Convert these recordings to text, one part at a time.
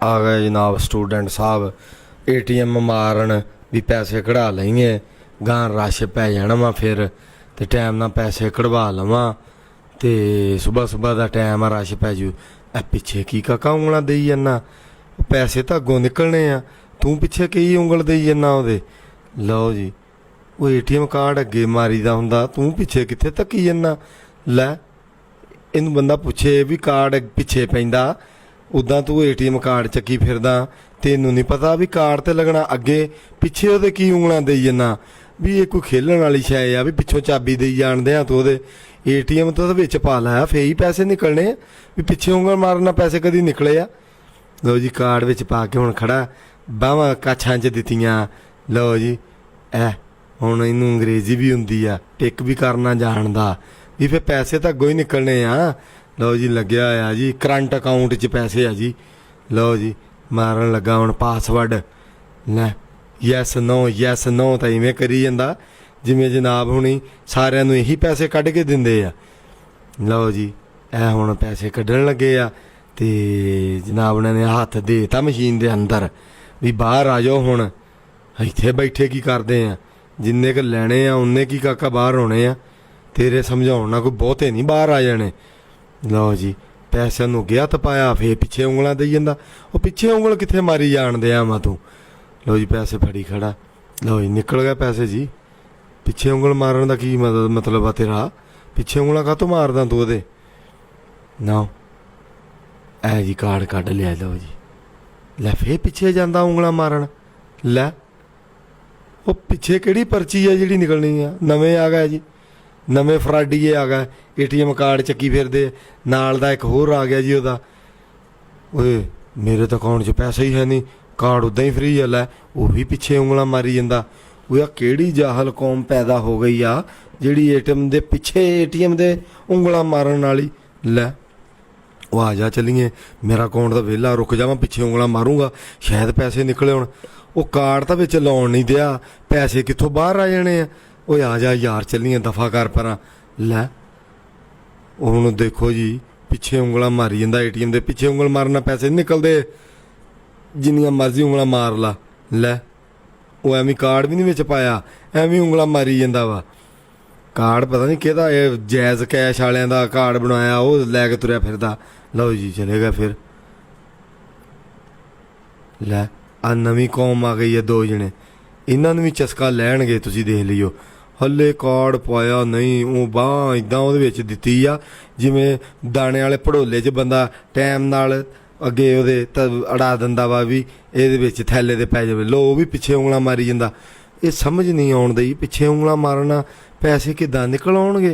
आ गए जनाब स्टूडेंट साहब ATM मारन भी पैसे कढ़ा लेंगे गां रश पै जाना वा फिर ते टाइम नाल पैसे कढ़वा लवां ते सुबह सुबह का टाइम आ रश पै जू ए पिछे की काका उंगलां देई जाना पैसे तो अगों निकलने आ तू पिछे की उंगल देई जाना ओहदे लो जी वो ATM कार्ड अगे मारी दा हुंदा तू पिछे कित्थे तक्की जाना लै इनू बंदा पुछे भी कार्ड पिछे पैंदा उदा तू ATM कार्ड चक्की फिरदा तेनू नहीं पता भी कार्ड ते लगना अगे पिछे ओहदे की उंगलां देई जाना भी ये कोई खेलन वाली शै आ भी पिछों चाबी देई जाणदे आ तू ओहदे ATM तो विच पा लाया फिर ही पैसे निकलने भी पिछे उंगल मारना पैसे कदी निकले आ लो जी कार्ड विच पा के हुण खड़ा बाहवां काछां च दित्तियां लो जी ऐ हुण इनू अंग्रेजी भी हुंदी आ टिक भी करना जानदा भी फिर पैसे तो अगों ही निकलने आ लो जी लग्या होया जी करंट अकाउंट च पैसे आ जी लो जी मारन लगा हुण पासवर्ड लै यस नो तो इवें करी जांदा जिवें जनाब हुणी सारिਆਂ ਨੂੰ यही पैसे कढ़ के दिंदे आ लो जी ए हुण पैसे कढ़न लगे आ ते जनाब उन्होंने ने हत्थ देता मशीन दे अंदर भी बाहर आ जाओ हुण इत्थे बैठे की करदे आ जिन्ने क लैणे आ उन्ने की काका बाहर होने आ तेरे समझाउण नाल कोई बहुते नहीं बाहर आ जाने लो जी पैसों नूं गया तपाया फिर पिछे उंगलां देई जांदा वो पिछे उंगल कित्थे मारी जाण दिया वा तू लो जी पैसे फड़ी खड़ा लो जी निकल गए पैसे जी पिछे उंगल मारन दा की मतलब आ तेरा पिछे उंगलां काहतों मारदा तू ओहदे ना ऐ जी कार्ड कढ़ लिया लो जी लै फिर पिछे जांदा उंगलां मारन लै वो पिछे किहड़ी पर्ची है जिहड़ी निकलनी आ नवें आ गए जी नवें फराडीए आ गए ATM कार्ड चक्की फिरदे नाल दा एक होर आ गया जी ओहदा ओए मेरे तो अकाउंट च पैसे ही है नहीं कार्ड उदा ही फ्री है लै वो भी पिछे उंगलां मारी जांदा वो किहड़ी जाहल कौम पैदा हो गई आ जिहड़ी ATM दे पिछे ATM दे उंगलां मारन वाली लै वो आ जा चलीए मेरा अकाउंट तो वेला रुक जावां पिछे उंगलां मारूंगा शायद पैसे निकले हुण वो कार्ड तो विच लाउण नहीं दिया पैसे कित्थों बाहर आ जाने आ ओए आ जा यार चलीए दफा कर परां लै हुण देखो जी पिछे उंगलां मारी जांदा ATM दे पिछे उंगल मारना पैसे नहीं निकलदे जिन्नियां मर्जी उंगलां मार ला लै वो एवें कार्ड भी नहीं विच पाया एवें उंगलां मारी जांदा वा कार्ड पता नहीं किहदा जैज़ कैश वालियां दा कार्ड बनाया वो लैके तुरया फिरदा लो जी चले गए फिर लै आ नवीं कौम आ गई है दो जने इन्हां नूं भी चस्का लैणगे तुसीं देख लियो हले कार्ड पाया नहीं वो बांह इदां उहदे विच दित्ती आ जिवें दाणे वाले भड़ोले च बंदा टैम नाल अगे उहदे अड़ा दिंदा वा भी इहदे विच थैले दे पै जावे लो भी पिछे उंगलां मारी जांदा ये समझ नहीं आउण दई पिछे उंगलां मारना पैसे किदां निकल आउणगे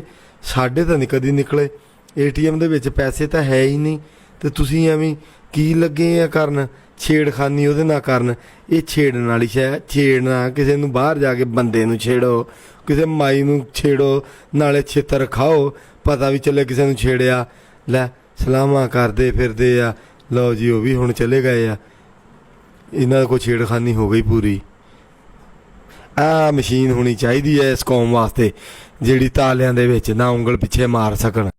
साडे तां नहीं कदी निकले ATM दे विच पैसे तां है ही नहीं ते तुसीं एवें की लगे आ करन छेड़खानी ਉਹਦੇ ਨਾਲ ਕਰਨ ਇਹ ਛੇੜਨ वाली शै छेड़ना किसी ਨੂੰ बाहर जाके बंदे ਨੂੰ छेड़ो किसी माई ਨੂੰ छेड़ो नाले छितर खाओ पता भी चले किसी ਨੂੰ छेड़िया लै सलामा करदे फिरदे आ लो जी वो भी हुण चले गए आ इन्हां कोल छेड़खानी हो गई पूरी आ मशीन होनी चाहिदी है इस कौम वास्ते जिहड़ी तालियां दे विच ना उंगल पिछे मार सकन।